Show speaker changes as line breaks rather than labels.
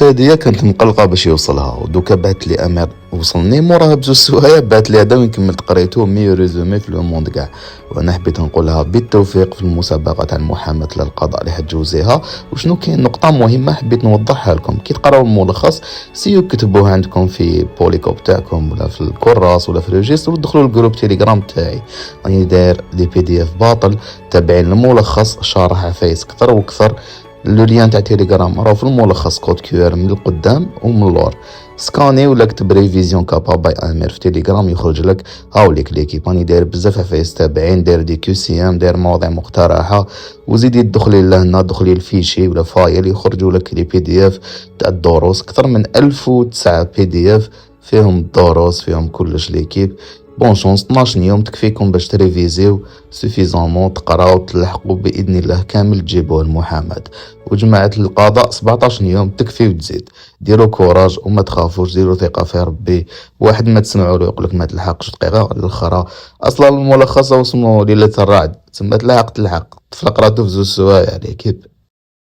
هادية كانت مقلقة باش يوصلها، ودوكا بعثت لي امير وصلني موراها بزوج سوايع، بعث لي هذا وين كملت قريته مي ريزومي في لو موند كاع. وانا حبيت نقولها بالتوفيق في المسابقه تاع المحاماه للقضاء اللي حتجوزيها. وشنو كاين نقطه مهمه حبيت نوضحها لكم، كي تقراو الملخص سيو كتبوه عندكم في بوليكوب تاعكم ولا في الكراس ولا في الريجستر، ودخلوا الجروب تيليجرام تاعي، راني داير دي بي دي اف باطل تابعين الملخص شارح عفايس كثر وكثر. لو ليان تاع تيليجرام راهو في الملخص، كود كيو ار من القدام ومن اللور، سكاني ولا كتب ريفيزيون كابا باي امير في تيليجرام يخرج لك. هاوليك ليكيب راني داير بزاف عفايس تابعين، داير دي كيو سي ام، داير مواضيع مقترحه، وزيدي تدخلي لهنا دخلي الفيشي ولا فايل يخرجوا لك لي بي دي اف تاع الدروس، اكثر من 1009 بي دي اف فيهم الدروس فيهم كلش ليكيب. بون شونس 12 يوم تكفيكم باش تريفيزيو سوفيزامون، تقراو تلحقوا باذن الله كامل تجيبوه المحاماه. وجماعه القضاء 17 يوم تكفي وتزيد. ديروا كوراج وما تخافوش، ديروا ثقه في ربي. واحد ما تسمعوا له يقول لك ما تلحقش دقيقه الاخرى، اصلا الملخص اسمه ليله الرعد، تما تلحق في القراءه في زوج سوايع عليك.